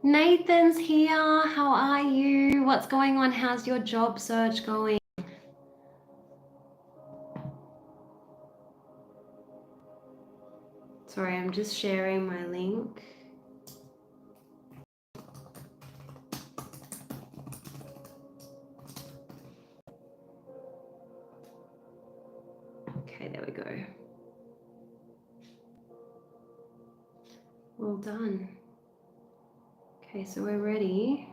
Nathan's here. How are you? What's going on? How's your job search going? Sorry, I'm just sharing my link. Okay, there we go. Well done. Okay, so we're ready.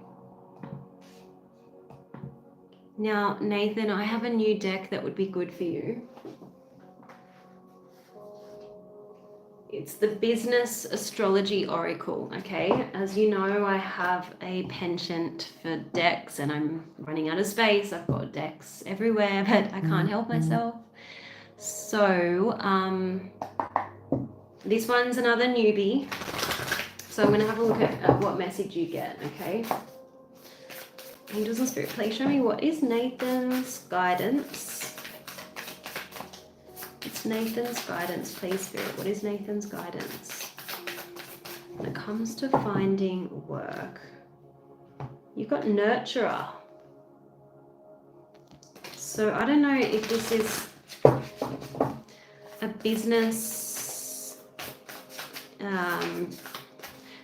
Now, Nathan, I have a new deck that would be good for you. It's the Business Astrology Oracle, okay? As you know, I have a penchant for decks and I'm running out of space. I've got decks everywhere, but I can't help myself. So, this one's another newbie. So I'm going to have a look at what message you get, okay? Angels and Spirit, please show me what is Nathan's guidance. It's Nathan's guidance, please, Spirit. What is Nathan's guidance when it comes to finding work? You've got Nurturer. So I don't know if this is a business...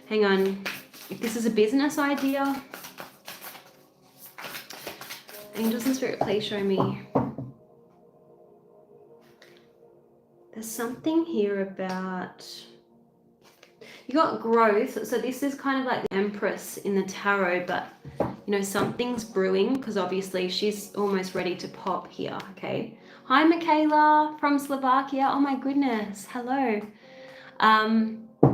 hang on. If this is a business idea... Angels and Spirit, please show me. There's something here about... You got growth. So this is kind of like the Empress in the tarot, but, you know, something's brewing because obviously she's almost ready to pop here, okay? Hi, Michaela from Slovakia. Oh, my goodness. Hello.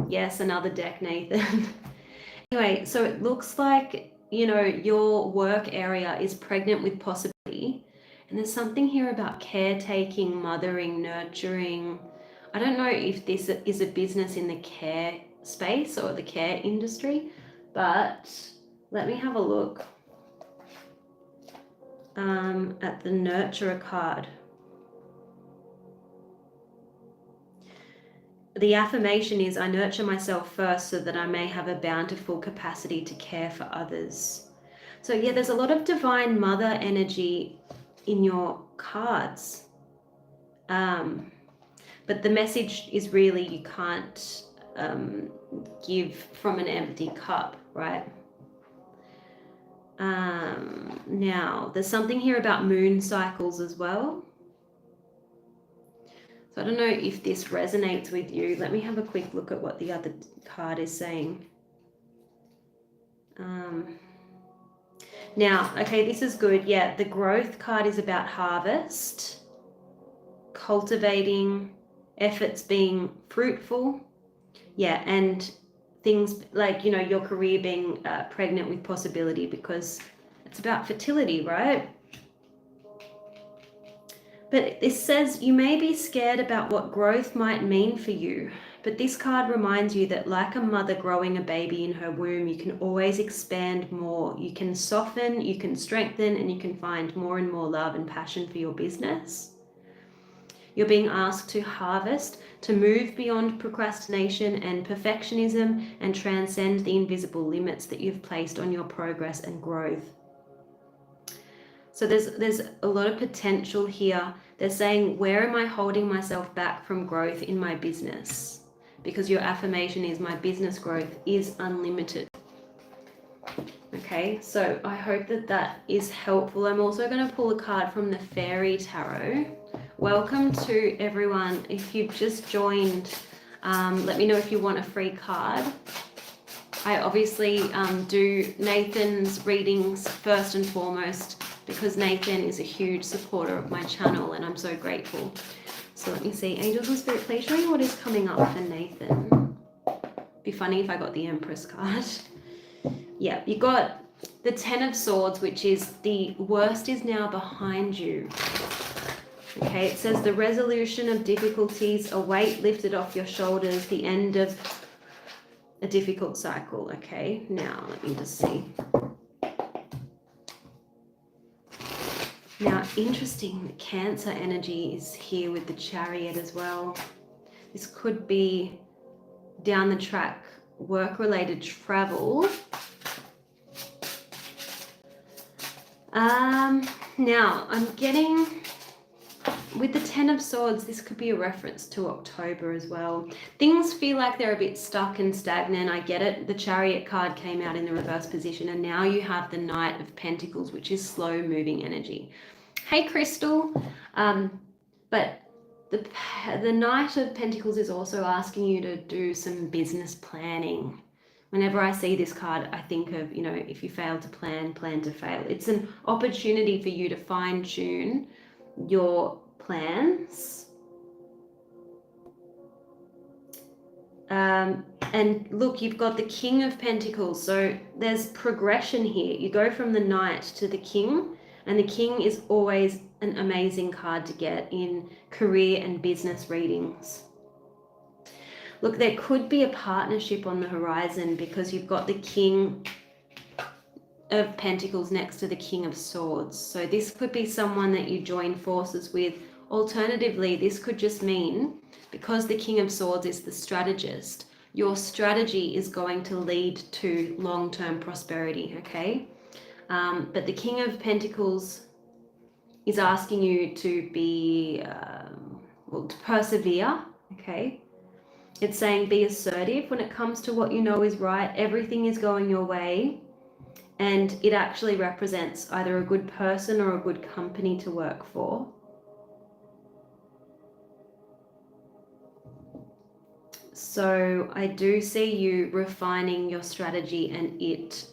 Yes, another deck, Nathan. Anyway, so it looks like... you know, your work area is pregnant with possibility. And there's something here about caretaking, mothering, nurturing. I don't know if this is a business in the care space or the care industry, but let me have a look at the Nurturer card. The affirmation is, I nurture myself first so that I may have a bountiful capacity to care for others. So yeah, there's a lot of divine mother energy in your cards. But the message is really you can't give from an empty cup, right? Now, there's something here about moon cycles as well. So I don't know if this resonates with you. Let me have a quick look at what the other card is saying. Now, okay, this is good. Yeah, the growth card is about harvest, cultivating, efforts being fruitful. Yeah, and things like, you know, your career being pregnant with possibility because it's about fertility, right? But this says you may be scared about what growth might mean for you. But this card reminds you that like a mother growing a baby in her womb, you can always expand more. You can soften, you can strengthen, and you can find more and more love and passion for your business. You're being asked to harvest, to move beyond procrastination and perfectionism and transcend the invisible limits that you've placed on your progress and growth. So there's a lot of potential here. They're saying, where am I holding myself back from growth in my business? Because your affirmation is, my business growth is unlimited. Okay, so I hope that that is helpful. I'm also going to pull a card from the Fairy Tarot. Welcome to everyone. If you've just joined, let me know if you want a free card. I obviously do Nathan's readings first and foremost because Nathan is a huge supporter of my channel and I'm so grateful. So let me see. Angels and Spirit, please show me what is coming up for Nathan. Be funny if I got the Empress card. Yeah, you got the Ten of Swords, which is the worst is now behind you. Okay, it says the resolution of difficulties, a weight lifted off your shoulders, the end of a difficult cycle. Okay, now let me just see. Now, interesting, Cancer energy is here with the Chariot as well. This could be down the track, work-related travel. Now, I'm getting, with the Ten of Swords, this could be a reference to October as well. Things feel like they're a bit stuck and stagnant. I get it. The Chariot card came out in the reverse position, and now you have the Knight of Pentacles, which is slow-moving energy. Hey, Crystal. But the Knight of Pentacles is also asking you to do some business planning. Whenever I see this card, I think of, you know, if you fail to plan, plan to fail. It's an opportunity for you to fine-tune your plans. And look, you've got the King of Pentacles, so there's progression here. You go from the Knight to the King, and the King is always an amazing card to get in career and business readings. Look, there could be a partnership on the horizon because you've got the King of Pentacles next to the King of Swords. So this could be someone that you join forces with. Alternatively, this could just mean, because the King of Swords is the strategist, your strategy is going to lead to long-term prosperity, okay? But the King of Pentacles is asking you to be, to persevere, okay? It's saying be assertive when it comes to what you know is right. Everything is going your way. And it actually represents either a good person or a good company to work for. So I do see you refining your strategy and it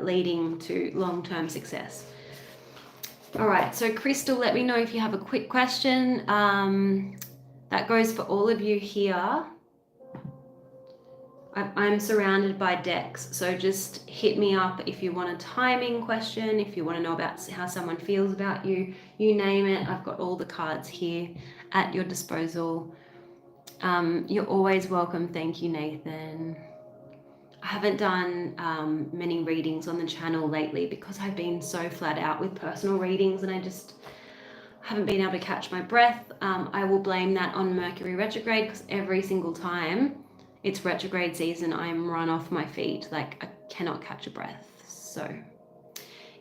leading to long-term success. All right, so Crystal, let me know if you have a quick question. That goes for all of you here. I'm surrounded by decks, so just hit me up if you want a timing question, if you want to know about how someone feels about you, you name it. I've got all the cards here at your disposal. You're always welcome. Thank you, Nathan. I haven't done many readings on the channel lately because I've been so flat out with personal readings and I just haven't been able to catch my breath. I will blame that on Mercury retrograde because every single time it's retrograde season, I'm run off my feet. Like I cannot catch a breath. So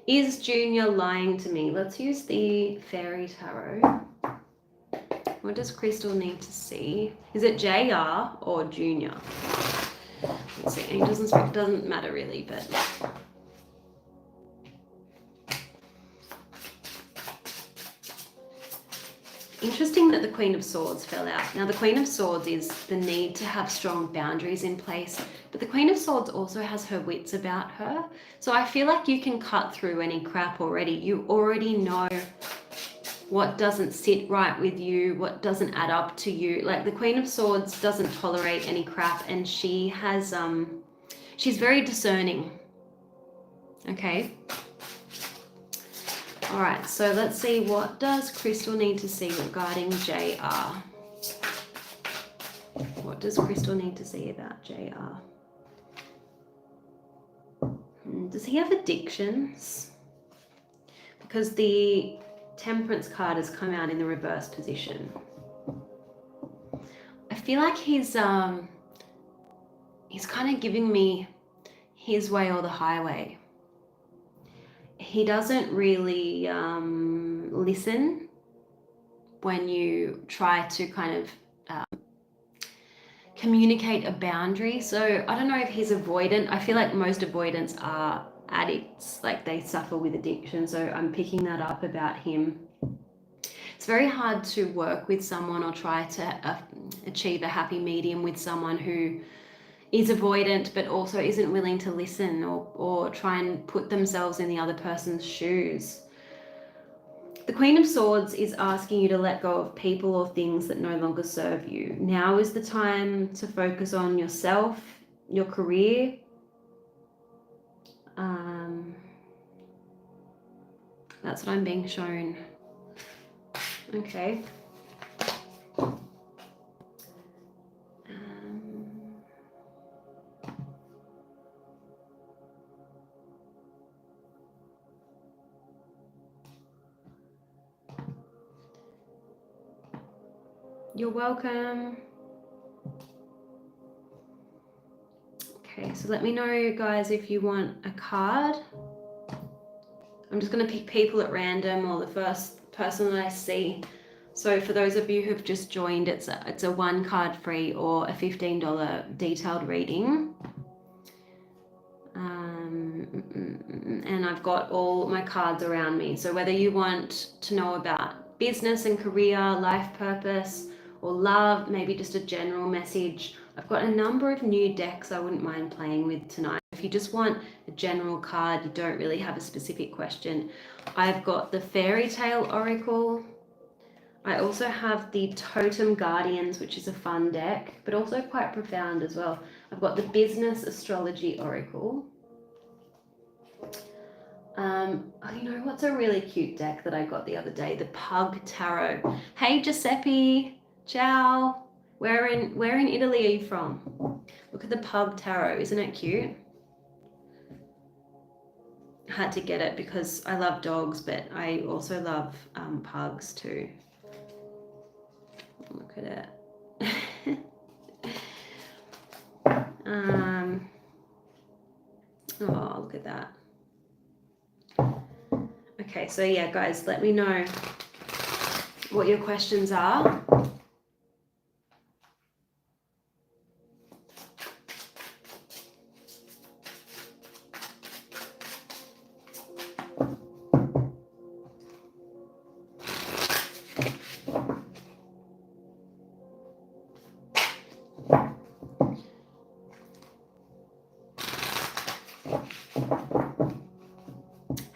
is Junior lying to me? Let's use the Fairy Tarot. What does Crystal need to see? Is it JR or Junior? Let's see, Angels and Spirit, doesn't matter really, but interesting that the Queen of Swords fell out. Now, the Queen of Swords is the need to have strong boundaries in place, but the Queen of Swords also has her wits about her. So I feel like you can cut through any crap already. You already know what doesn't sit right with you, what doesn't add up to you. Like the Queen of Swords doesn't tolerate any crap, and she has, she's very discerning. Okay. All right, so let's see, what does Crystal need to see regarding JR? What does Crystal need to see about JR? Does he have addictions? Because the Temperance card has come out in the reverse position. I feel like he's kind of giving me his way or the highway. He doesn't really listen when you try to kind of communicate a boundary. So I don't know if he's avoidant. I feel like most avoidants are addicts, like they suffer with addiction. So I'm picking that up about him. It's very hard to work with someone or try to achieve a happy medium with someone who is avoidant but also isn't willing to listen or try and put themselves in the other person's shoes. The Queen of Swords is asking you to let go of people or things that no longer serve you. Now is the time to focus on yourself, your career. That's what I'm being shown. Okay. You're welcome. Okay, so let me know, guys, if you want a card. I'm just going to pick people at random or the first person that I see. So for those of you who've just joined, it's a 1 card free or a $15 detailed reading. And I've got all my cards around me. So whether you want to know about business and career, life purpose, or love, maybe just a general message, I've got a number of new decks I wouldn't mind playing with tonight. If you just want a general card, you don't really have a specific question, I've got the Fairy Tale Oracle. I also have the Totem Guardians, which is a fun deck, but also quite profound as well. I've got the Business Astrology Oracle. You know what's a really cute deck that I got the other day? The Pug Tarot. Hey Giuseppe, ciao. Where in Italy are you from? Look at the Pug Tarot, isn't it cute? I had to get it because I love dogs, but I also love pugs too. Look at it. Oh, look at that. Okay, so yeah, guys, let me know what your questions are.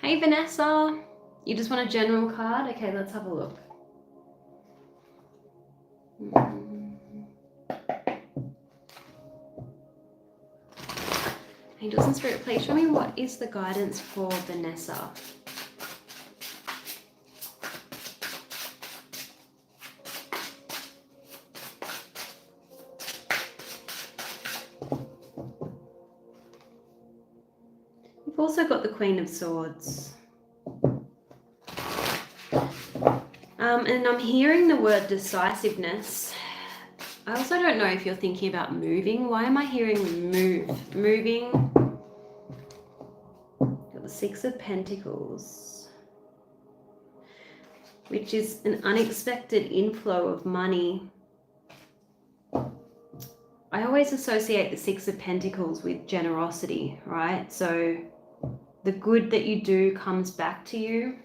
Hey Vanessa, you just want a general card? Okay, let's have a look. Angels and Spirit, please show me what is the guidance for Vanessa. We've also got the Queen of Swords. And I'm hearing the word decisiveness. I also don't know if you're thinking about moving. Why am I hearing move? Moving. Got the Six of Pentacles, which is an unexpected inflow of money. I always associate the Six of Pentacles with generosity, right? So the good that you do comes back to you.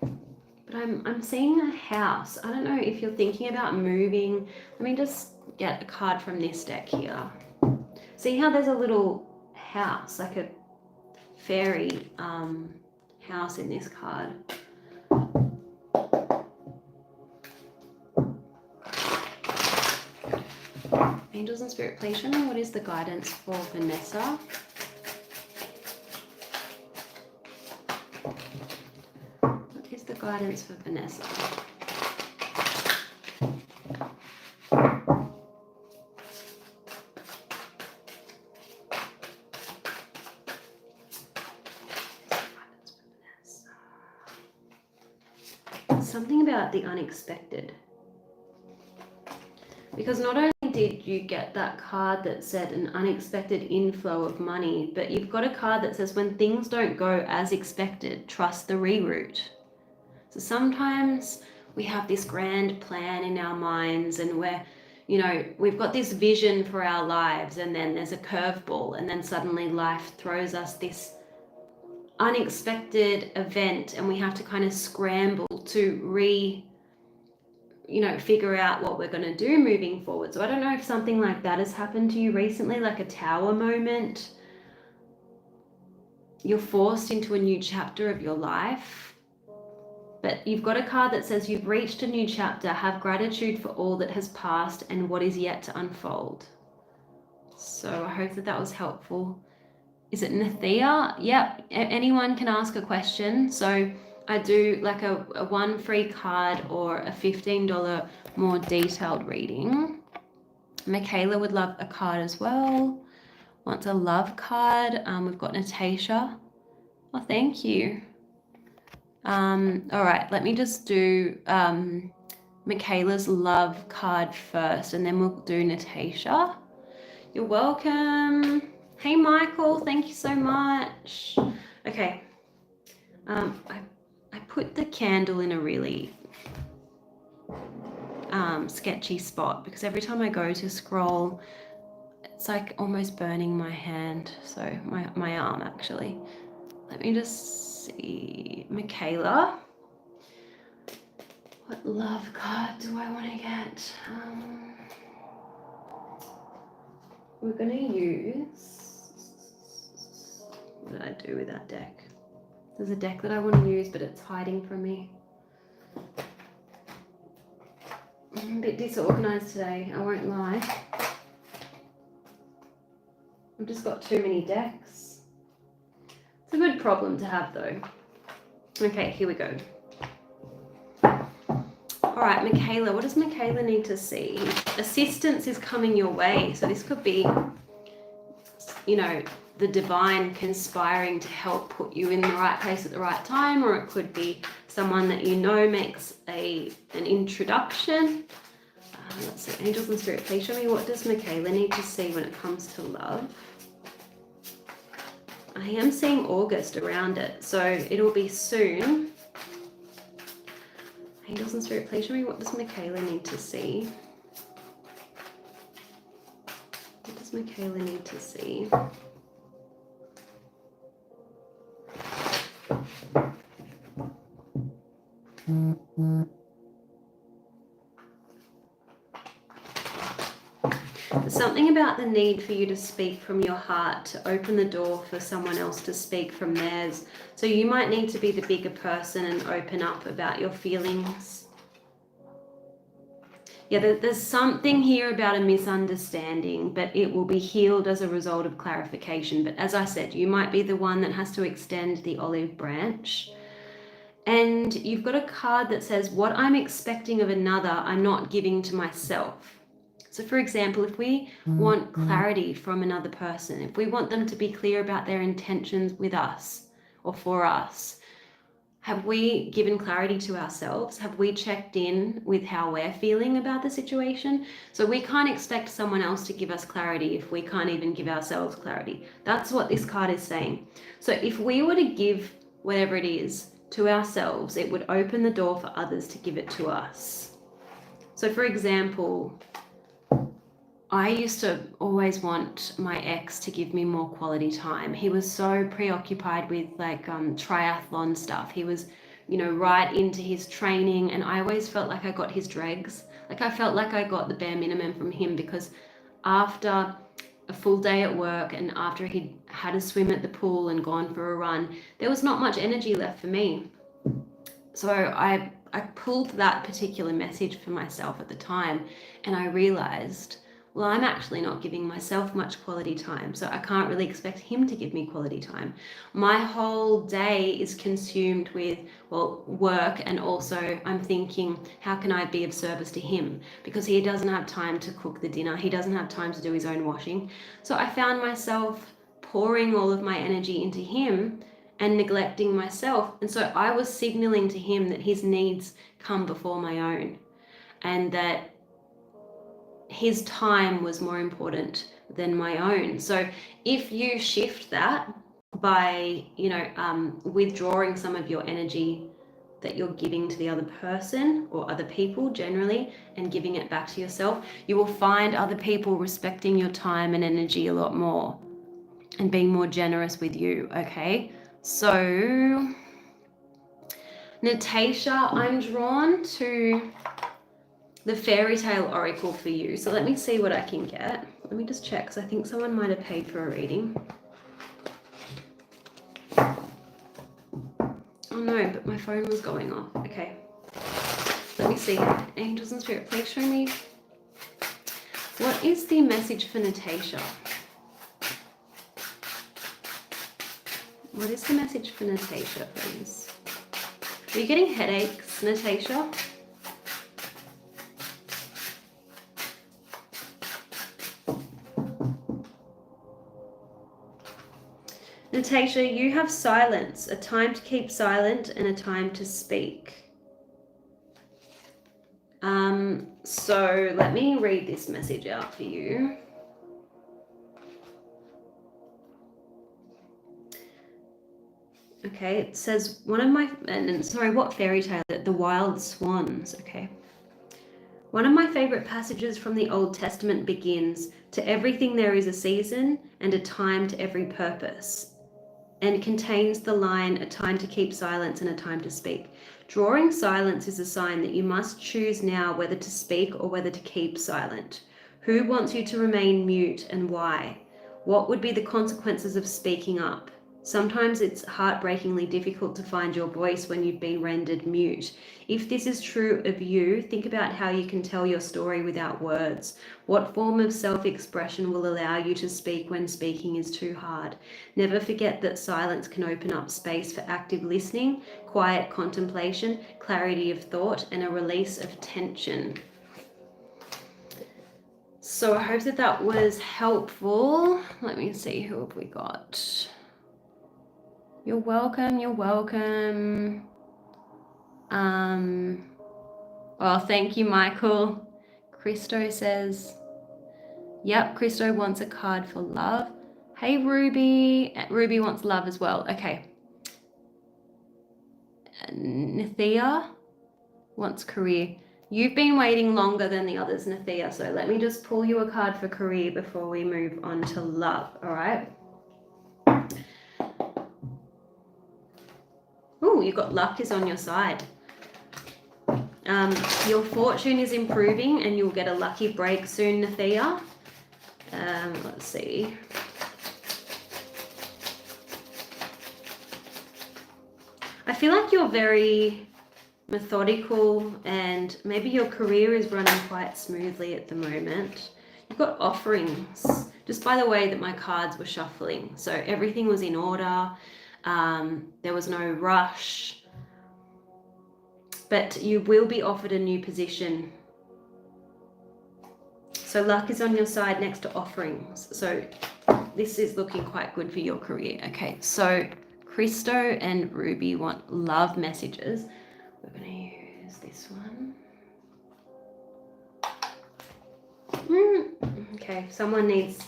But I'm seeing a house. I don't know if you're thinking about moving. Let me just get a card from this deck here. See how there's a little house, like a fairy house in this card. Angels and Spirit, please show me what is the guidance for Vanessa. What is the guidance for Vanessa? Something about the unexpected. Because not only did you get that card that said an unexpected inflow of money, but you've got a card that says when things don't go as expected, trust the reroute. So sometimes we have this grand plan in our minds and we've got this vision for our lives, and then there's a curveball, and then suddenly life throws us this unexpected event and we have to kind of scramble to you know, figure out what we're going to do moving forward. So I don't know if something like that has happened to you recently, like a tower moment. You're forced into a new chapter of your life. But you've got a card that says you've reached a new chapter, have gratitude for all that has passed and what is yet to unfold. So I hope that that was helpful. Is it Nathia? Yep, anyone can ask a question. So I do like a one free card or a $15 more detailed reading. Michaela would love a card as well. Wants a love card. We've got Natasha. Oh, thank you. All right, let me just do Michaela's love card first, and then we'll do Natasha. You're welcome. Hey, Michael, thank you so much. Okay, I put the candle in a really sketchy spot because every time I go to scroll, it's like almost burning my hand. So my arm, actually. Let me just see. Michaela, what love card do I want to get? We're going to use... What did I do with that deck? There's a deck that I want to use, but it's hiding from me. I'm a bit disorganized today, I won't lie. I've just got too many decks. It's a good problem to have, though. Okay, here we go. All right, Michaela, what does Michaela need to see? Assistance is coming your way. So this could be, you know, the divine conspiring to help put you in the right place at the right time, or it could be someone that you know makes an introduction. Let's see, angels and spirit, please show me, what does Michaela need to see when it comes to love? I am seeing August around it, so it'll be soon. Angels and spirit, please show me, what does Michaela need to see? What does Michaela need to see? There's something about the need for you to speak from your heart, to open the door for someone else to speak from theirs. So you might need to be the bigger person and open up about your feelings. Yeah, there's something here about a misunderstanding, but it will be healed as a result of clarification. But as I said, you might be the one that has to extend the olive branch. And you've got a card that says, what I'm expecting of another, I'm not giving to myself. So for example, if we want clarity from another person, if we want them to be clear about their intentions with us or for us, have we given clarity to ourselves? Have we checked in with how we're feeling about the situation? So we can't expect someone else to give us clarity if we can't even give ourselves clarity. That's what this card is saying. So if we were to give whatever it is to ourselves, it would open the door for others to give it to us. So for example, I used to always want my ex to give me more quality time. He was so preoccupied with like triathlon stuff. He was, you know, right into his training, and I always felt like I got his dregs. Like I felt like I got the bare minimum from him, because after a full day at work and after he'd had a swim at the pool and gone for a run, there was not much energy left for me. So I pulled that particular message for myself at the time, and I realized, well, I'm actually not giving myself much quality time, so I can't really expect him to give me quality time. My whole day is consumed with, well, work, and also I'm thinking, how can I be of service to him? Because he doesn't have time to cook the dinner, he doesn't have time to do his own washing. So I found myself pouring all of my energy into him and neglecting myself. And so I was signaling to him that his needs come before my own, and that his time was more important than my own. So if you shift that by, you know, withdrawing some of your energy that you're giving to the other person or other people generally and giving it back to yourself, you will find other people respecting your time and energy a lot more and being more generous with you. Okay, so Natasha, I'm drawn to the fairy tale oracle for you. So let me see what I can get. Let me just check, because I think someone might have paid for a reading. Oh no, but my phone was going off. Okay. Let me see. Angels and Spirit, please show me. What is the message for Natasha? What is the message for Natasha, please? Are you getting headaches, Natasha? Natasha, you have silence, a time to keep silent and a time to speak. So let me read this message out for you. Okay, it says one of my, and sorry, what fairy tale? The Wild Swans. Okay. One of my favorite passages from the Old Testament begins, "To everything there is a season and a time to every purpose," and contains the line, "A time to keep silence and a time to speak." Drawing silence is a sign that you must choose now whether to speak or whether to keep silent. Who wants you to remain mute and why? What would be the consequences of speaking up? Sometimes it's heartbreakingly difficult to find your voice when you've been rendered mute. If this is true of you, think about how you can tell your story without words. What form of self-expression will allow you to speak when speaking is too hard? Never forget that silence can open up space for active listening, quiet contemplation, clarity of thought, and a release of tension. So I hope that that was helpful. Let me see, who have we got? You're welcome, you're welcome. Well, thank you, Michael. Christo says, yep, Christo wants a card for love. Hey, Ruby. Ruby wants love as well. Okay. Nathia wants career. You've been waiting longer than the others, Nathia, so let me just pull you a card for career before we move on to love, all right? Oh, you've got luck is on your side. Your fortune is improving and you'll get a lucky break soon, Nathia. Let's see. I feel like you're very methodical and maybe your career is running quite smoothly at the moment. You've got offerings, just by the way that my cards were shuffling. So everything was in order. There was no rush, but you will be offered a new position. So luck is on your side next to offerings. So this is looking quite good for your career. Okay, so Christo and Ruby want love messages. We're going to use this one. Okay, someone needs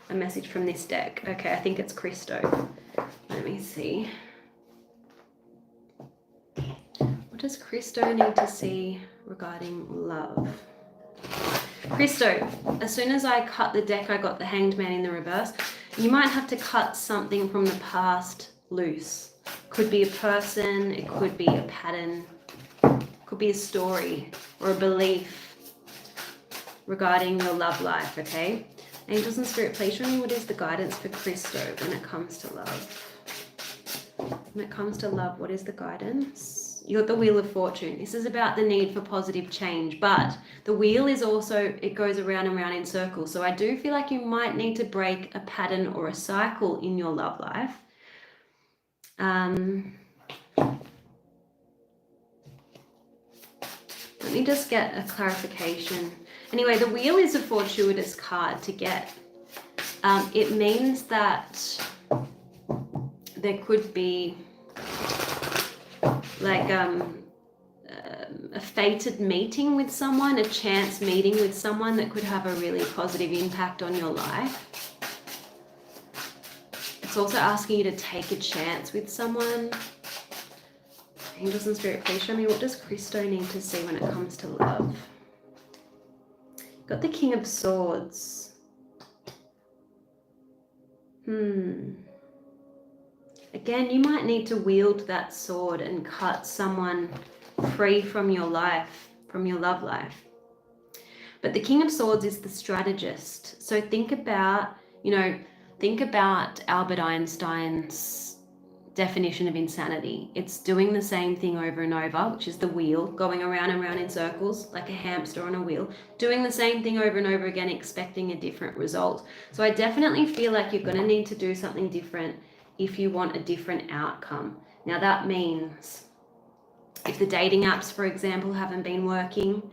a message from this deck. Okay, I think it's Christo. Let me see. What does Christo need to see regarding love? Christo, as soon as I cut the deck, I got the Hanged Man in the reverse. You might have to cut something from the past loose. Could be a person, it could be a pattern, could be a story or a belief regarding your love life, okay? Angels and Spirit, please show me what is the guidance for Christo when it comes to love. When it comes to love, what is the guidance? You got the Wheel of Fortune. This is about the need for positive change, but the wheel is also, it goes around and around in circles. So I do feel like you might need to break a pattern or a cycle in your love life. Let me just get a clarification. Anyway, the wheel is a fortuitous card to get. It means that there could be like a fated meeting with someone, a chance meeting with someone that could have a really positive impact on your life. It's also asking you to take a chance with someone. Angels and Spirit, please show me what does Christo need to see when it comes to love. Got the King of Swords. Again, you might need to wield that sword and cut someone free from your life, from your love life. But the King of Swords is the strategist. So think about Albert Einstein's definition of insanity. It's doing the same thing over and over, which is the wheel, going around and around in circles like a hamster on a wheel, doing the same thing over and over again, expecting a different result. So I definitely feel like you're going to need to do something different if you want a different outcome. Now that means if the dating apps, for example, haven't been working,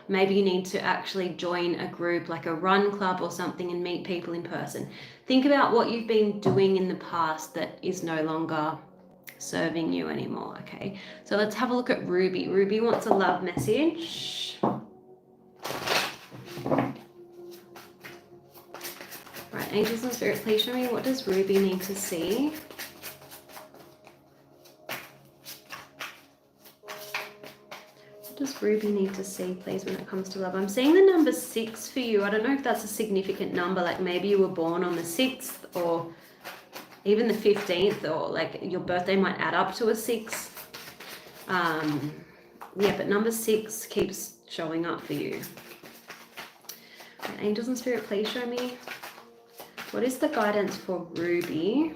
maybe you need to actually join a group like a run club or something and meet people in person. Think about what you've been doing in the past that is no longer serving you anymore, okay? So let's have a look at Ruby. Ruby wants a love message. Right, angels and spirit, please show me, what does Ruby need to see? What does Ruby need to see, please, when it comes to love? I'm seeing the number 6 for you. I don't know if that's a significant number, like maybe you were born on the 6th or even the 15th, or like your birthday might add up to a 6. Yeah, but number 6 keeps showing up for you. Right, angels and spirit, please show me, what is the guidance for Ruby?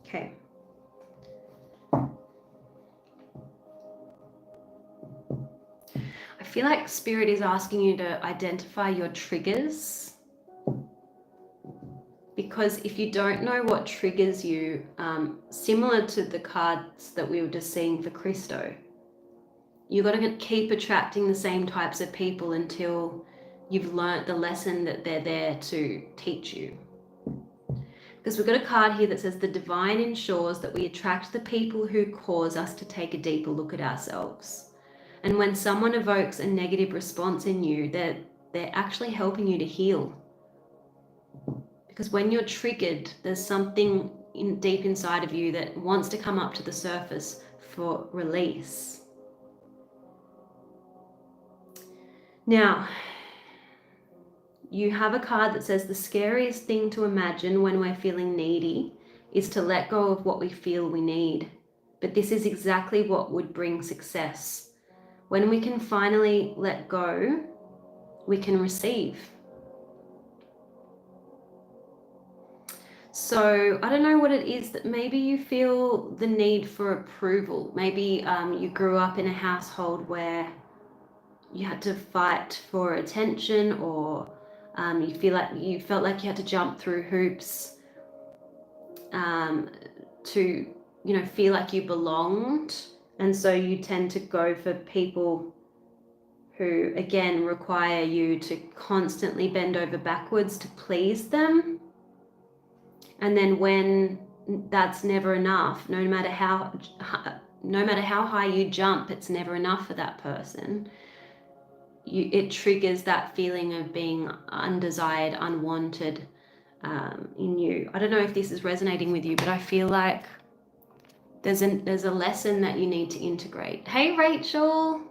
Okay. I feel like Spirit is asking you to identify your triggers, because if you don't know what triggers you, similar to the cards that we were just seeing for Christo, you're going to keep attracting the same types of people until you've learnt the lesson that they're there to teach you. Because we've got a card here that says the divine ensures that we attract the people who cause us to take a deeper look at ourselves. And when someone evokes a negative response in you, they're actually helping you to heal. Because when you're triggered, there's something deep inside of you that wants to come up to the surface for release. Now, you have a card that says the scariest thing to imagine when we're feeling needy is to let go of what we feel we need. But this is exactly what would bring success. When we can finally let go, we can receive. So I don't know what it is that maybe you feel the need for approval. Maybe you grew up in a household where you had to fight for attention, or you felt like you had to jump through hoops to feel like you belonged, and so you tend to go for people who again require you to constantly bend over backwards to please them. And then when that's never enough, no matter how high you jump, it's never enough for that person. It triggers that feeling of being undesired, unwanted in you. I don't know if this is resonating with you, but I feel like there's a lesson that you need to integrate. Hey, Rachel.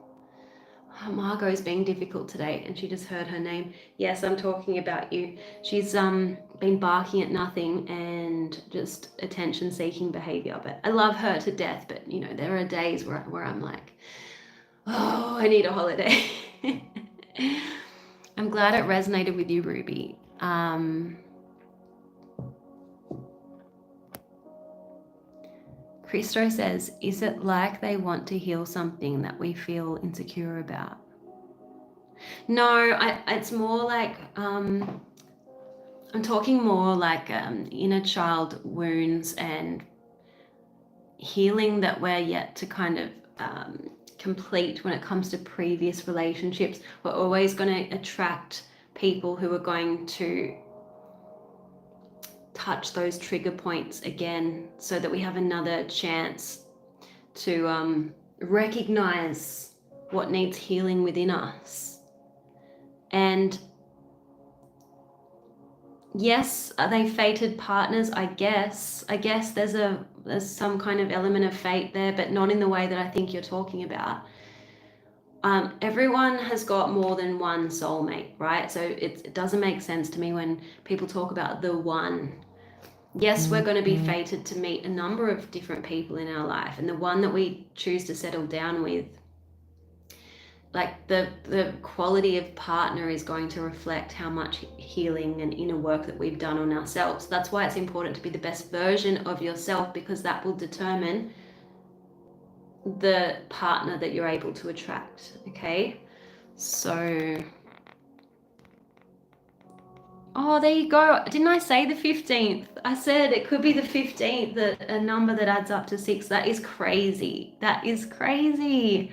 Margot's being difficult today, and she just heard her name. Yes, I'm talking about you. She's been barking at nothing and just attention-seeking behavior. But I love her to death. But there are days where I'm like, oh, I need a holiday. I'm glad it resonated with you, Ruby. Christo says, is it like they want to heal something that we feel insecure about? No, it's more like, I'm talking more like inner child wounds and healing that we're yet to kind of complete when it comes to previous relationships. We're always going to attract people who are going to touch those trigger points again, so that we have another chance to recognize what needs healing within us. And yes, are they fated partners? I guess there's some kind of element of fate there, but not in the way that I think you're talking about. Everyone has got more than one soulmate, right? So it doesn't make sense to me when people talk about the one. Yes, we're going to be fated to meet a number of different people in our life, and the one that we choose to settle down with, like the quality of partner is going to reflect how much healing and inner work that we've done on ourselves. That's why it's important to be the best version of yourself, because that will determine the partner that you're able to attract. Okay, so oh, there you go. Didn't I say the 15th? I said it could be the 15th, a number that adds up to 6. That is crazy. That is crazy.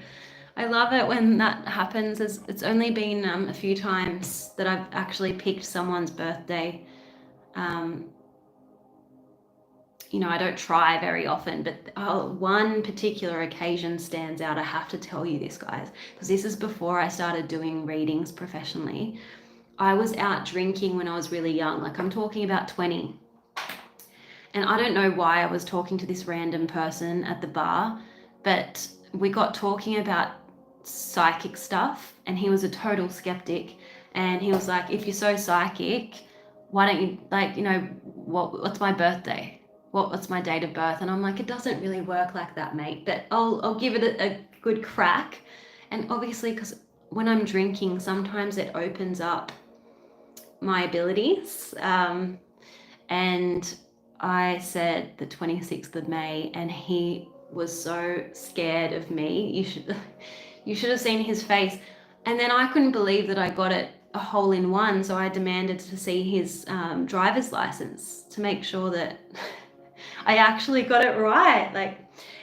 I love it when that happens. It's only been a few times that I've actually picked someone's birthday. You know, I don't try very often, but one particular occasion stands out. I have to tell you this, guys, because this is before I started doing readings professionally. I was out drinking when I was really young, like I'm talking about 20. And I don't know why I was talking to this random person at the bar, but we got talking about psychic stuff, and he was a total skeptic. And he was like, if you're so psychic, why don't you, like, you know, what's my birthday? What's my date of birth? And I'm like, it doesn't really work like that, mate, but I'll give it a good crack. And obviously, because when I'm drinking, sometimes it opens up my abilities. And I said the 26th of May, and he was so scared of me. You should have seen his face. And then I couldn't believe that I got it a hole in one, so I demanded to see his driver's license to make sure that I actually got it right. Like,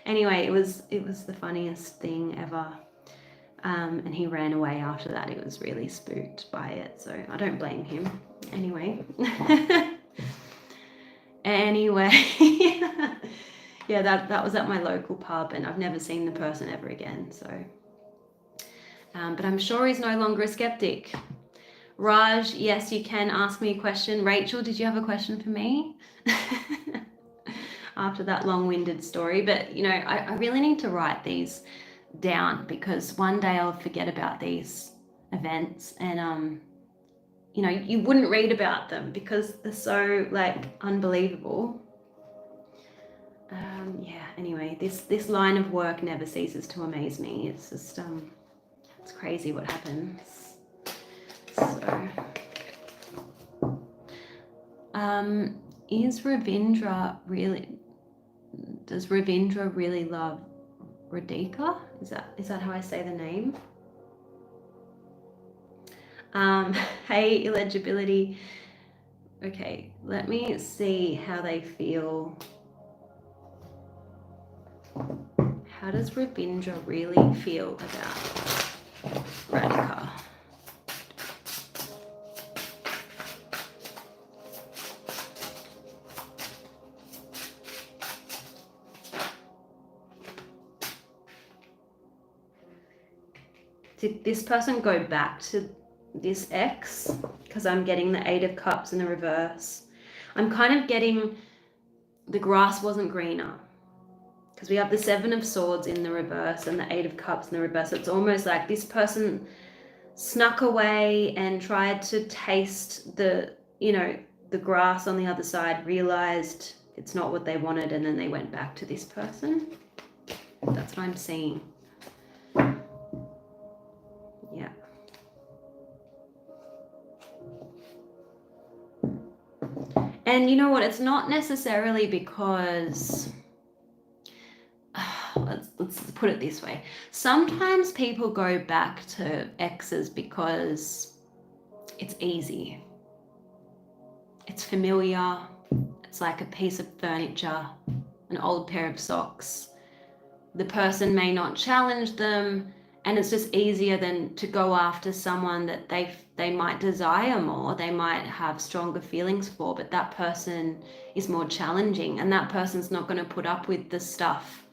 anyway, it was the funniest thing ever. And he ran away after that. He was really spooked by it, so I don't blame him. Anyway. Anyway, yeah, that was at my local pub, and I've never seen the person ever again. So, but I'm sure he's no longer a skeptic. Raj, yes, you can ask me a question. Rachel, did you have a question for me? After that long-winded story, but you know, I really need to write these down, because one day I'll forget about these events, and you know, you wouldn't read about them because they're so like unbelievable. Yeah, anyway, this line of work never ceases to amaze me. It's just it's crazy what happens. So is Ravindra really, does Ravindra really love Radhika? Is that how I say the name? Hey, illegibility. Okay, let me see how they feel. How does Ravindra really feel about Radhika? Did this person go back to this ex? Because I'm getting the 8 of Cups in the reverse. I'm kind of getting the grass wasn't greener, because we have the 7 of Swords in the reverse and the 8 of Cups in the reverse. It's almost like this person snuck away and tried to taste the, you know, the grass on the other side, realized it's not what they wanted, and then they went back to this person. That's what I'm seeing. Yeah. And you know what? It's not necessarily because, let's put it this way. Sometimes people go back to exes because it's easy. It's familiar. It's like a piece of furniture, an old pair of socks. The person may not challenge them, and it's just easier than to go after someone that they might desire more, they might have stronger feelings for, but that person is more challenging, and that person's not going to put up with the stuff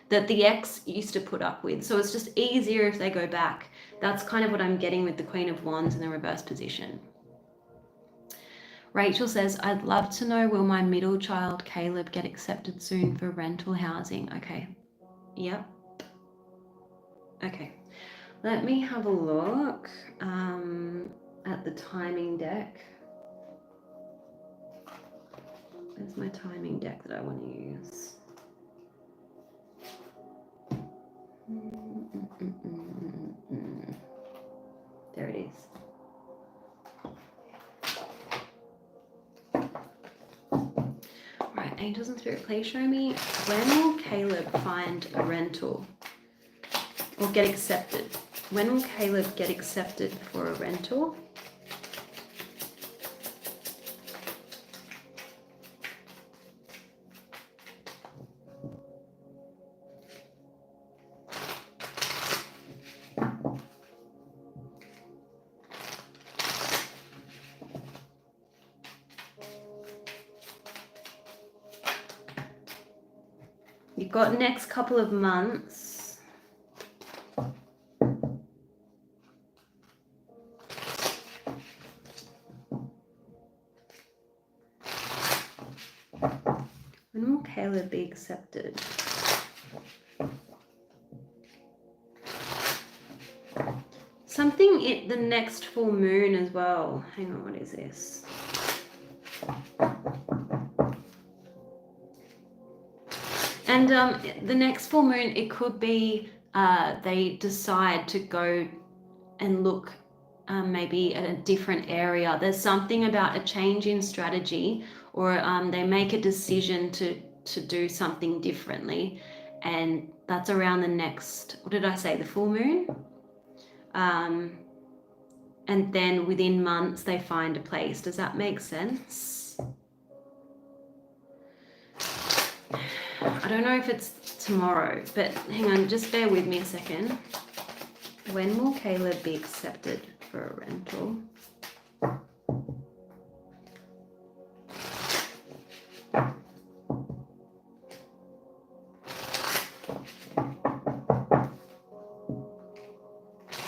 that the ex used to put up with. So it's just easier if they go back. That's kind of what I'm getting with the Queen of Wands in the reverse position. Rachel says, I'd love to know, will my middle child Caleb get accepted soon for rental housing? Okay. Yep. Okay. Let me have a look at the timing deck. Where's my timing deck that I want to use? There it is. Right, Angels and Spirit, please show me, when will Caleb find a rental or get accepted? When will Caleb get accepted for a rental? You've got next couple of months. When will Caleb be accepted? Something at the next full moon as well. Hang on, what is this? And the next full moon, it could be they decide to go and look maybe at a different area. There's something about a change in strategy, or they make a decision to do something differently. And that's around the next, what did I say, the full moon? And then within months, they find a place. Does that make sense? I don't know if it's tomorrow, but hang on, just bear with me a second. When will Caleb be accepted for a rental? I'm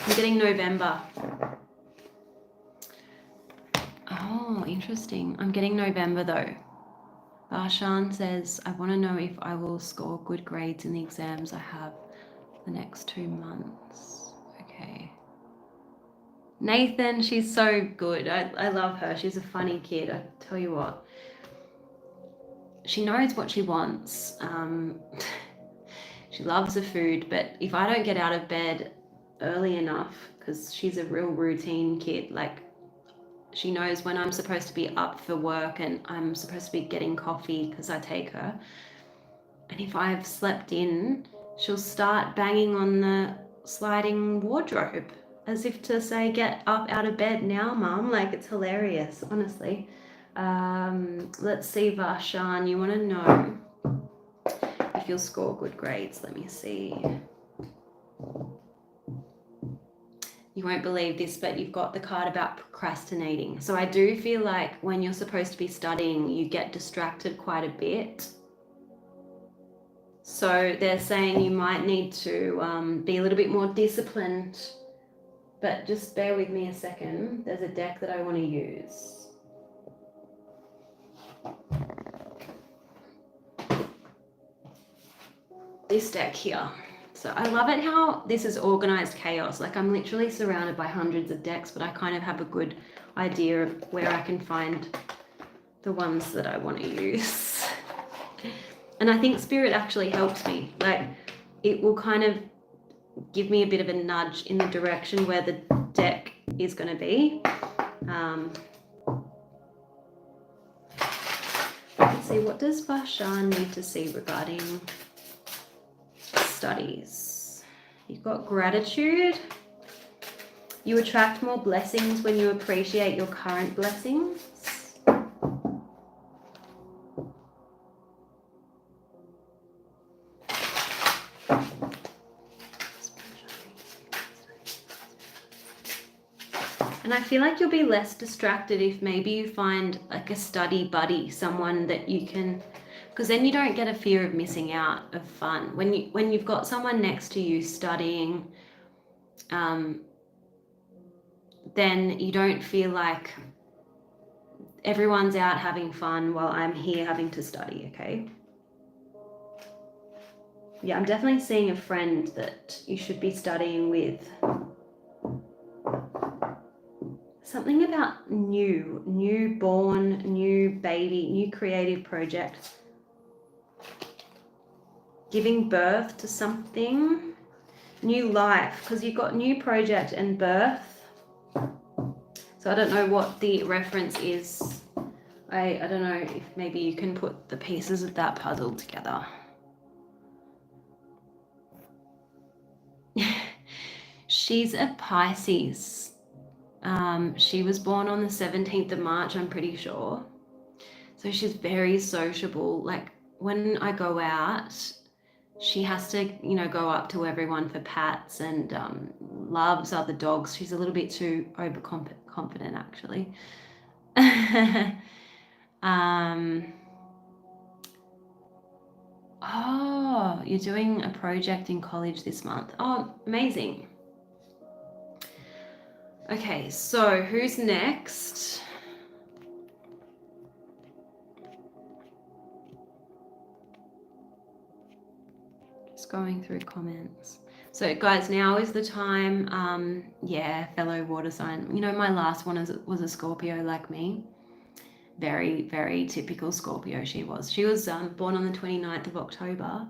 getting November. Oh, interesting. I'm getting November though. Barshan says, I want to know if I will score good grades in the exams I have the next 2 months. Okay. Nathan, she's so good. I love her. She's a funny kid. I tell you what. She knows what she wants. She loves the food, but if I don't get out of bed early enough, because she's a real routine kid, like she knows when I'm supposed to be up for work and I'm supposed to be getting coffee because I take her. And if I've slept in, she'll start banging on the sliding wardrobe as if to say, get up out of bed now, Mum. Like, it's hilarious, honestly. Let's see, Varshan, you want to know if you'll score good grades. Let me see. You won't believe this, but you've got the card about procrastinating. So I do feel like when you're supposed to be studying, you get distracted quite a bit. So they're saying you might need to be a little bit more disciplined, but just bear with me a second. There's a deck that I want to use. This deck here. So I love it how this is organized chaos. Like, I'm literally surrounded by hundreds of decks, but I kind of have a good idea of where I can find the ones that I want to use. And I think Spirit actually helps me. Like, it will kind of give me a bit of a nudge in the direction where the deck is going to be. Let's see, what does Varshan need to see regarding studies? You've got gratitude. You attract more blessings when you appreciate your current blessings. And I feel like you'll be less distracted if maybe you find like a study buddy, someone that you can, because then you don't get a fear of missing out of fun. When you've got someone next to you studying, then you don't feel like everyone's out having fun while I'm here having to study, okay? Yeah, I'm definitely seeing a friend that you should be studying with. something about newborn, new baby, new creative project. Giving birth to something, new life, because you've got new project and birth. So I don't know what the reference is. I don't know if maybe you can put the pieces of that puzzle together. She's a Pisces. She was born on the 17th of March, I'm pretty sure. So she's very sociable. Like when I go out, she has to, you know, go up to everyone for pats and loves other dogs. She's a little bit too overconfident, actually. Oh, you're doing a project in college this month. Oh, amazing. Okay, so who's next? Just going through comments. So guys, now is the time. Yeah, fellow water sign. You know, my last one was a Scorpio like me. Very, very typical Scorpio she was. She was born on the 29th of October.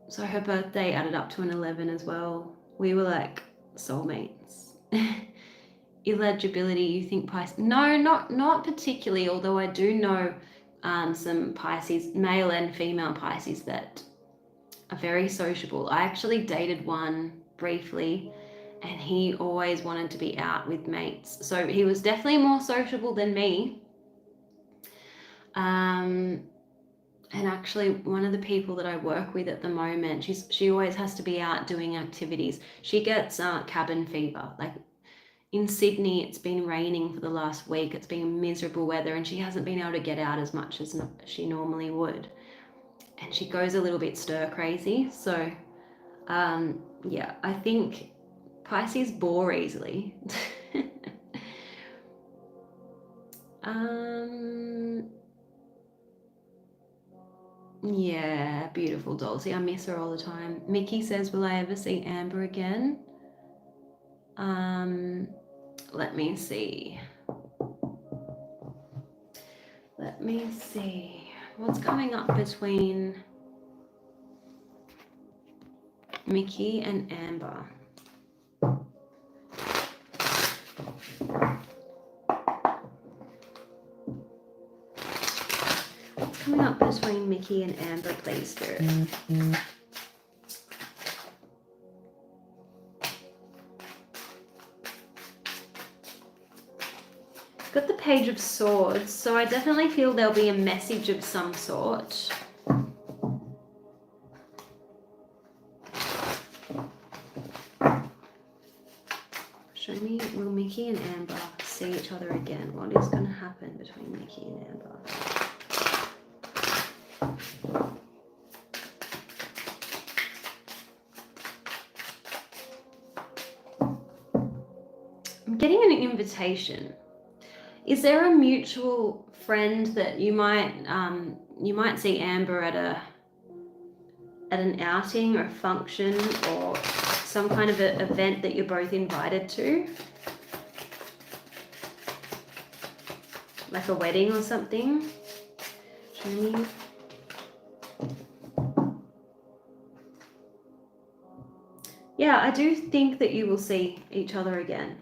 So her birthday added up to an 11 as well. We were like soulmates. Illegibility, you think Pisces? No, not particularly, although I do know some Pisces, male and female Pisces, that are very sociable. I actually dated one briefly, and he always wanted to be out with mates. So he was definitely more sociable than me. And actually one of the people that I work with at the moment, she always has to be out doing activities. She gets cabin fever. Like in Sydney, it's been raining for the last week. It's been miserable weather, and she hasn't been able to get out as much as she normally would. And she goes a little bit stir crazy. So yeah, I think Pisces bore easily. Yeah, beautiful Dulcie. I miss her all the time. Mickey says, will I ever see Amber again? Let me see. What's coming up between Mickey and Amber? What's coming up between Mickey and Amber, please, Spirit? Got the Page of Swords, so I definitely feel there'll be a message of some sort. Show me, will Mickey and Amber see each other again? What is going to happen between Mickey and Amber? I'm getting an invitation. Is there a mutual friend that you might see Amber at an outing or a function or some kind of an event that you're both invited to? Like a wedding or something? Show me. Yeah, I do think that you will see each other again.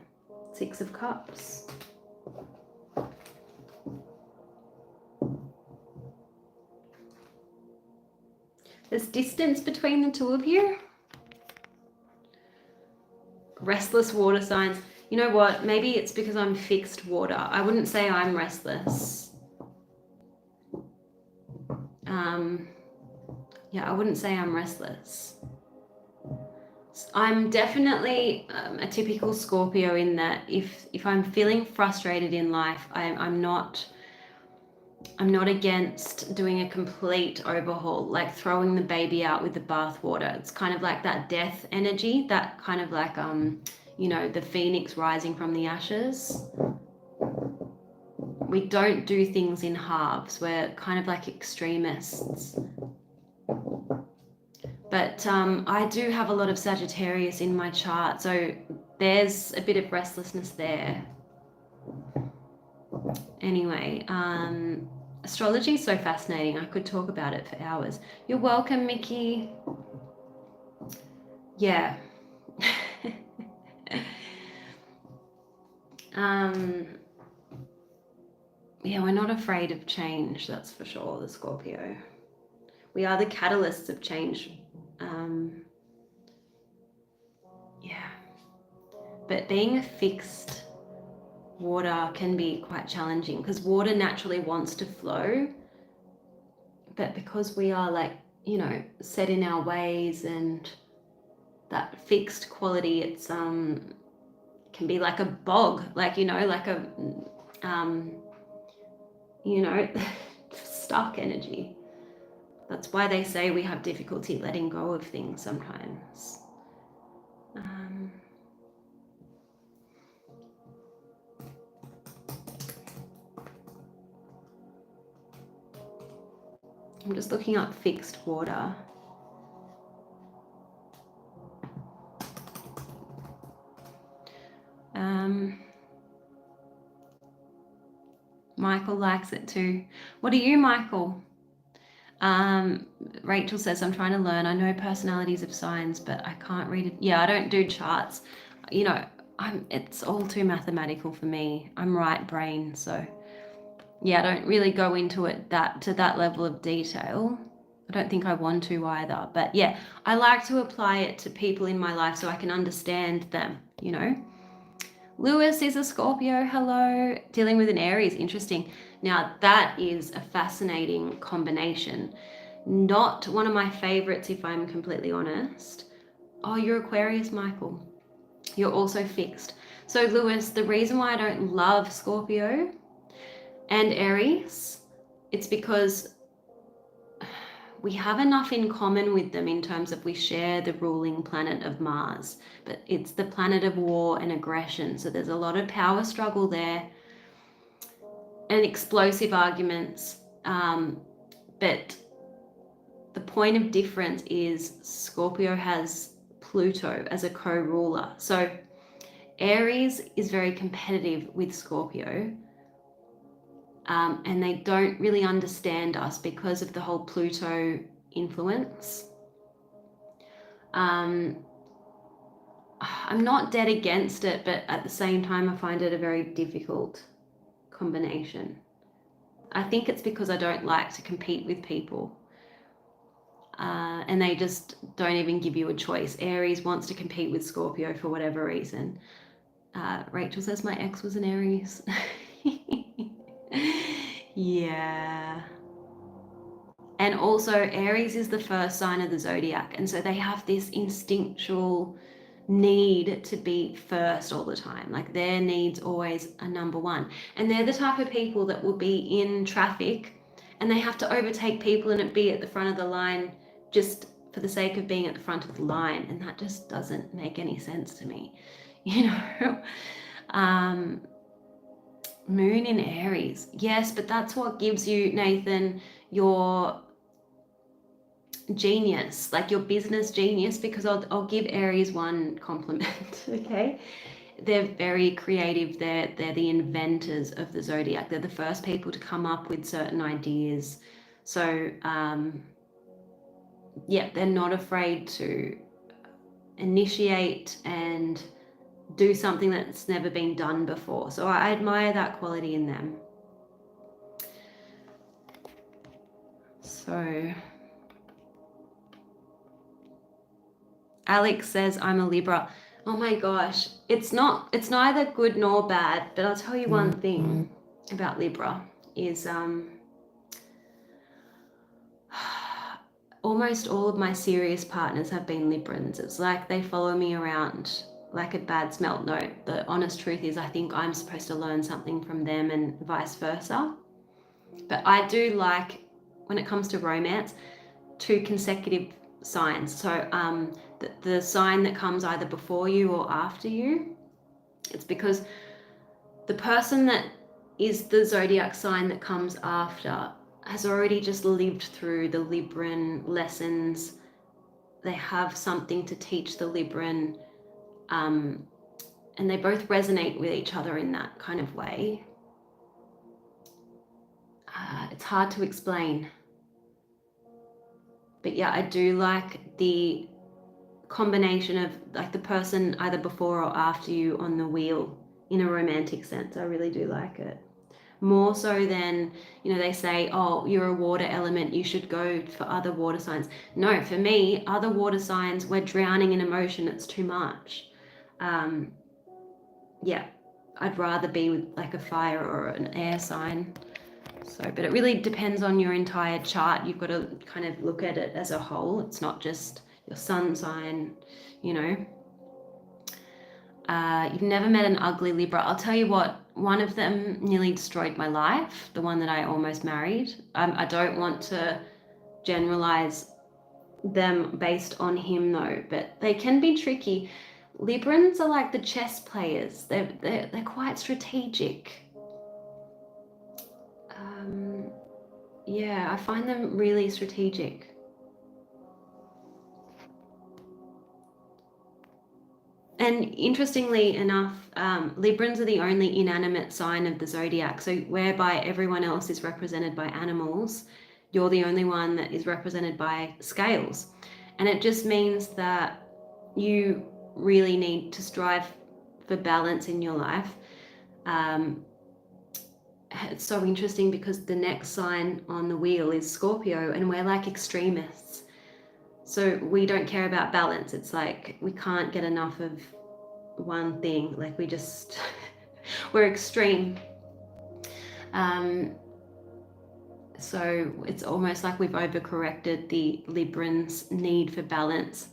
Six of Cups. There's distance between the two of you. Restless water signs. You know what? Maybe it's because I'm fixed water. I wouldn't say I'm restless. Yeah, I wouldn't say I'm restless. I'm definitely a typical Scorpio in that if I'm feeling frustrated in life, I'm not against doing a complete overhaul, like throwing the baby out with the bathwater. It's kind of like that death energy, that kind of like, you know, the phoenix rising from the ashes. We don't do things in halves. We're kind of like extremists. But I do have a lot of Sagittarius in my chart. So there's a bit of restlessness there. Anyway, astrology is so fascinating. I could talk about it for hours. You're welcome, Mickey. Yeah. Yeah, we're not afraid of change, that's for sure, the Scorpio. We are the catalysts of change. Yeah. But being a fixed water can be quite challenging because water naturally wants to flow. But because we are like, you know, set in our ways and that fixed quality, it's can be like a bog, like, you know, like a you know, stuck energy. That's why they say we have difficulty letting go of things sometimes. I'm just looking up fixed water. Michael likes it too. What are you, Michael? Rachel says, I'm trying to learn. I know personalities of signs, but I can't read it. Yeah, I don't do charts. You know, it's all too mathematical for me. I'm right brain, so yeah, I don't really go into it to that level of detail. I don't think I want to either. But yeah, I like to apply it to people in my life so I can understand them, you know. Lewis is a Scorpio, hello. Dealing with an Aries, interesting. Now that is a fascinating combination. Not one of my favorites, if I'm completely honest. Oh, you're Aquarius, Michael. You're also fixed. So Lewis, the reason why I don't love Scorpio and Aries, it's because we have enough in common with them in terms of we share the ruling planet of Mars, but it's the planet of war and aggression. So there's a lot of power struggle there and explosive arguments. But the point of difference is Scorpio has Pluto as a co-ruler. So Aries is very competitive with Scorpio. And they don't really understand us because of the whole Pluto influence. I'm not dead against it, but at the same time, I find it a very difficult combination. I think it's because I don't like to compete with people. And they just don't even give you a choice. Aries wants to compete with Scorpio for whatever reason. Rachel says my ex was an Aries. Yeah. And also Aries is the first sign of the zodiac, and so they have this instinctual need to be first all the time. Like their needs always are number one, and they're the type of people that will be in traffic and they have to overtake people and be at the front of the line just for the sake of being at the front of the line, and that just doesn't make any sense to me, you know. Moon in Aries, yes, but that's what gives you, Nathan, your genius, like your business genius, because I'll give Aries one compliment. Okay, they're very creative. They're the inventors of the zodiac. They're the first people to come up with certain ideas. So yeah, they're not afraid to initiate and do something that's never been done before. So I admire that quality in them. So Alex says I'm a Libra. Oh my gosh, it's neither good nor bad, but I'll tell you one thing about Libra is almost all of my serious partners have been Librans. It's like they follow me around like a bad smelt note. The honest truth is I think I'm supposed to learn something from them and vice versa. But I do like, when it comes to romance, 2 consecutive signs. So the sign that comes either before you or after you, it's because the person that is the zodiac sign that comes after has already just lived through the Libran lessons. They have something to teach the Libran. and they both resonate with each other in that kind of way. It's hard to explain. But yeah, I do like the combination of like the person either before or after you on the wheel in a romantic sense. I really do like it. More so than, you know, they say, oh, you're a water element, you should go for other water signs. No, for me, other water signs, we're drowning in emotion. It's too much. Yeah, I'd rather be with like a fire or an air sign. So, but it really depends on your entire chart. You've got to kind of look at it as a whole. It's not just your sun sign, you know. You've never met an ugly Libra. I'll tell you what, one of them nearly destroyed my life, the one that I almost married. I don't want to generalize them based on him though, but they can be tricky. Librans are like the chess players. They're quite strategic. Yeah, I find them really strategic. And interestingly enough, Librans are the only inanimate sign of the zodiac. So whereby everyone else is represented by animals, you're the only one that is represented by scales. And it just means that you really need to strive for balance in your life. It's so interesting because the next sign on the wheel is Scorpio, and we're like extremists. So we don't care about balance. It's like we can't get enough of one thing. Like we just, we're extreme. So it's almost like we've overcorrected the Librans' need for balance.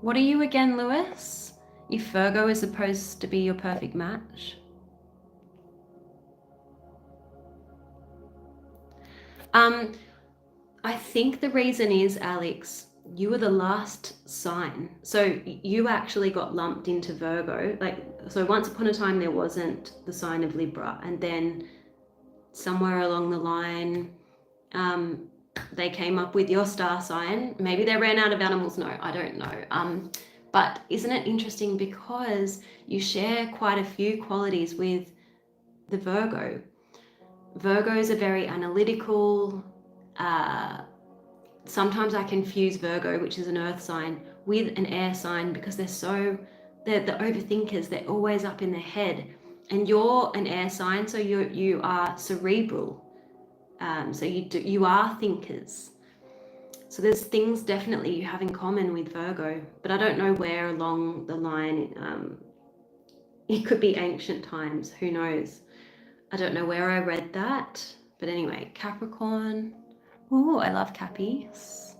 What are you again, Lewis? If Virgo is supposed to be your perfect match? I think the reason is, Alex, you were the last sign. So you actually got lumped into Virgo. Like, so once upon a time there wasn't the sign of Libra, and then somewhere along the line, they came up with your star sign. Maybe they ran out of animals. No, I don't know. But isn't it interesting because you share quite a few qualities with the Virgo. Virgos are very analytical. Sometimes I confuse Virgo, which is an earth sign, with an air sign because they're the overthinkers. They're always up in their head. And you're an air sign, so you are cerebral. So you are thinkers. So there's things definitely you have in common with Virgo, but I don't know where along the line. It could be ancient times, who knows? I don't know where I read that, but anyway, Capricorn. Oh, I love Cappies.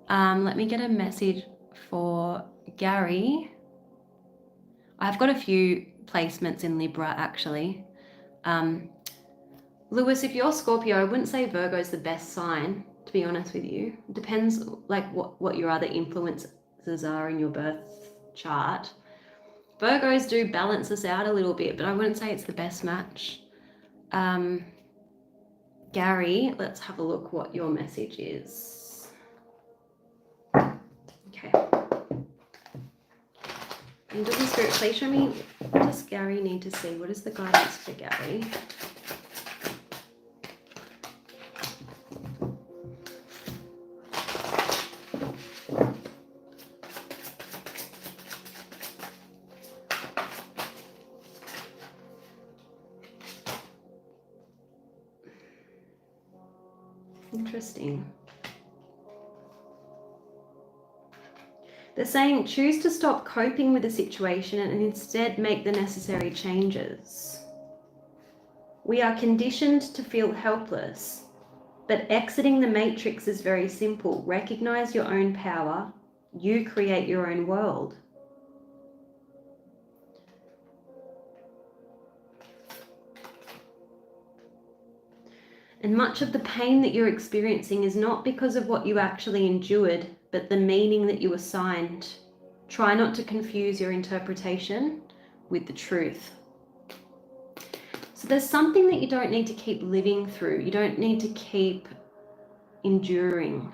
Let me get a message for Gary. I've got a few placements in Libra actually. Lewis, if you're Scorpio, I wouldn't say Virgo is the best sign, to be honest with you. It depends like what your other influences are in your birth chart. Virgos do balance us out a little bit, but I wouldn't say it's the best match. Gary, let's have a look what your message is. Okay. Angels and Spirit, please show me, what does Gary need to see? What is the guidance for Gary? Interesting. They're saying choose to stop coping with the situation and instead make the necessary changes. We are conditioned to feel helpless, but exiting the matrix is very simple. Recognize your own power. You create your own world. And much of the pain that you're experiencing is not because of what you actually endured, but the meaning that you assigned. Try not to confuse your interpretation with the truth. So there's something that you don't need to keep living through. You don't need to keep enduring.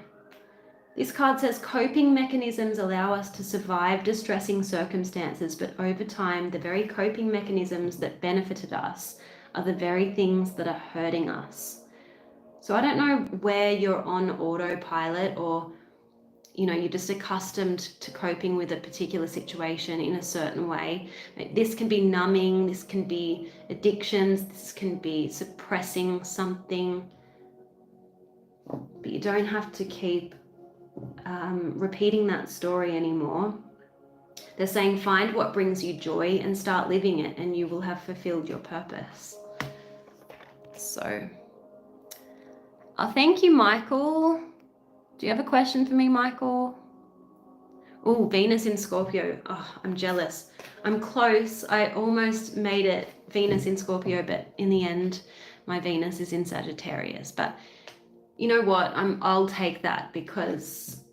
This card says coping mechanisms allow us to survive distressing circumstances, but over time, the very coping mechanisms that benefited us are the very things that are hurting us. So I don't know where you're on autopilot, or you're just accustomed to coping with a particular situation in a certain way. This can be numbing, this can be addictions, this can be suppressing something, but you don't have to keep repeating that story anymore. They're saying find what brings you joy and start living it, and you will have fulfilled your purpose. So, thank you, Michael. Do you have a question for me, Michael? Oh, Venus in Scorpio. Oh, I'm jealous. I'm close. I almost made it Venus in Scorpio, but in the end, my Venus is in Sagittarius. But you know what? I'll take that, because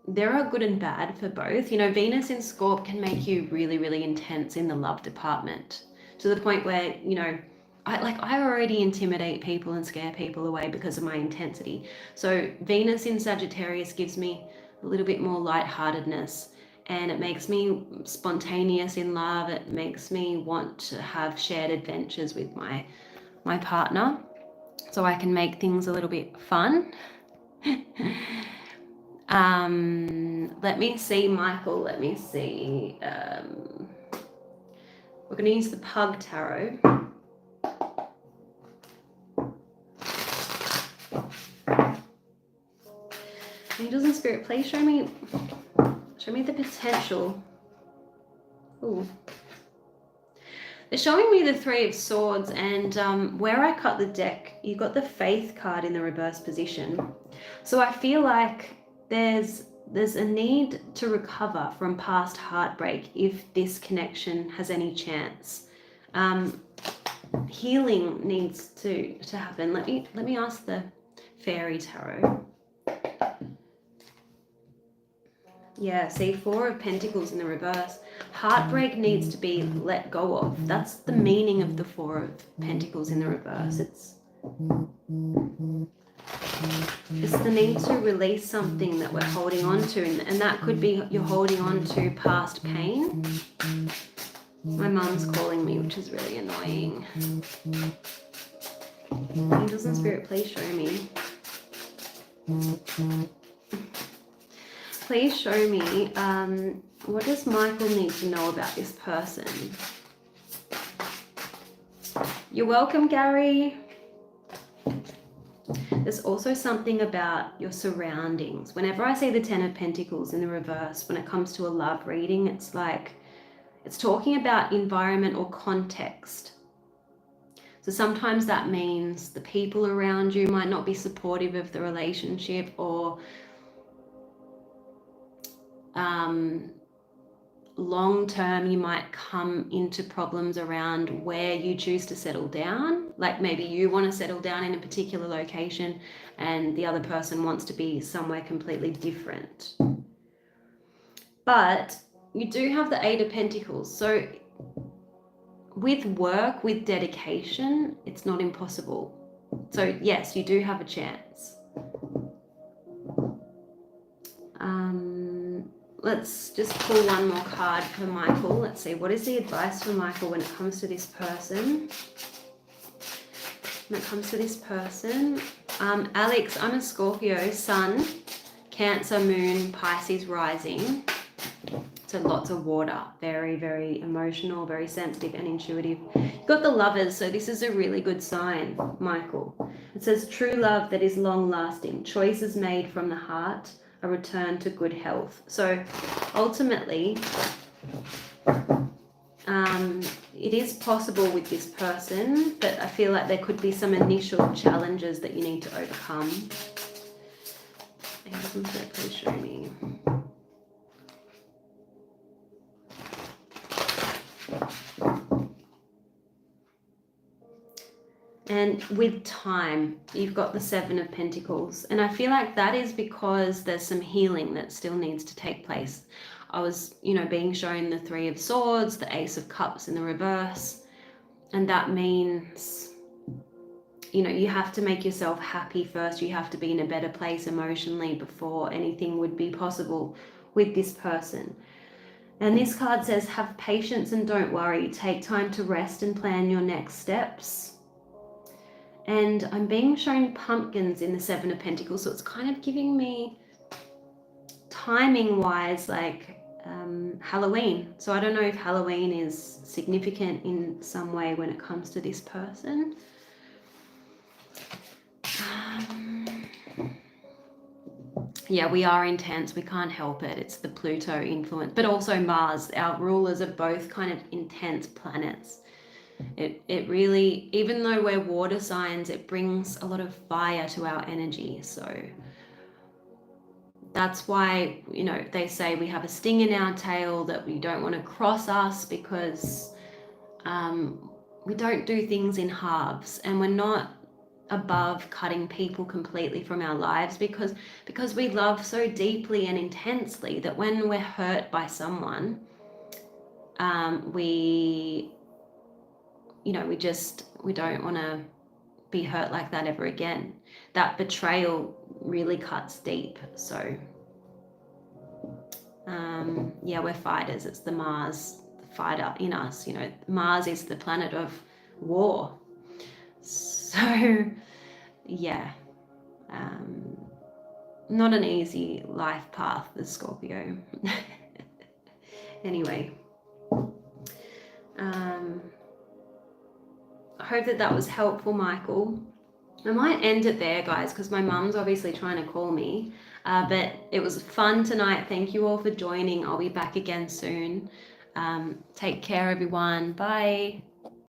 there are good and bad for both. Venus in Scorp can make you really, really intense in the love department, to the point where, I already intimidate people and scare people away because of my intensity. So Venus in Sagittarius gives me a little bit more lightheartedness, and it makes me spontaneous in love. It makes me want to have shared adventures with my partner, so I can make things a little bit fun. Let me see, Michael. Let me see. We're going to use the Pug Tarot. Angels and Spirit, please show me the potential. Ooh. They're showing me the Three of Swords, and where I cut the deck, you got the Faith card in the reverse position. So I feel like there's a need to recover from past heartbreak if this connection has any chance. Healing needs to happen. Let me ask the Fairy Tarot. Yeah, see, Four of Pentacles in the reverse. Heartbreak needs to be let go of. That's the meaning of the Four of Pentacles in the reverse. It's the need to release something that we're holding on to, and that could be you're holding on to past pain. My mum's calling me, which is really annoying. Angels and Spirit, please show me. Please show me, what does Michael need to know about this person? You're welcome, Gary. There's also something about your surroundings. Whenever I see the Ten of Pentacles in the reverse, when it comes to a love reading, it's like, it's talking about environment or context. So sometimes that means the people around you might not be supportive of the relationship, or long term you might come into problems around where you choose to settle down. Like maybe you want to settle down in a particular location and the other person wants to be somewhere completely different. But you do have the Eight of Pentacles, so with work, with dedication, it's not impossible. So yes, you do have a chance. Let's just pull one more card for Michael. Let's see, what is the advice for Michael when it comes to this person? When it comes to this person, Alex, I'm a Scorpio, Sun, Cancer, Moon, Pisces rising. So lots of water, very, very emotional, very sensitive and intuitive. You've got the Lovers, so this is a really good sign, Michael. It says true love that is long lasting, choices made from the heart, a return to good health. So ultimately, it is possible with this person, but I feel like there could be some initial challenges that you need to overcome. Please show me. And with time, you've got the Seven of Pentacles. And I feel like that is because there's some healing that still needs to take place. I was, being shown the Three of Swords, the Ace of Cups in the reverse. And that means you have to make yourself happy first. You have to be in a better place emotionally before anything would be possible with this person. And this card says, have patience and don't worry. Take time to rest and plan your next steps. And I'm being shown pumpkins in the Seven of Pentacles. So it's kind of giving me timing wise, like Halloween. So I don't know if Halloween is significant in some way when it comes to this person. Yeah, we are intense. We can't help it. It's the Pluto influence, but also Mars. Our rulers are both kind of intense planets. It really, even though we're water signs, it brings a lot of fire to our energy. So that's why, they say we have a sting in our tail, that we don't want to cross us, because we don't do things in halves, and we're not above cutting people completely from our lives, because we love so deeply and intensely that when we're hurt by someone, we don't want to be hurt like that ever again. That betrayal really cuts deep. So yeah, we're fighters. It's the Mars, the fighter in us. Mars is the planet of war. So yeah, not an easy life path, the Scorpio. Anyway, I hope that was helpful, Michael. I might end it there, guys, because my mum's obviously trying to call me. But it was fun tonight. Thank you all for joining. I'll be back again soon. Take care, everyone. Bye.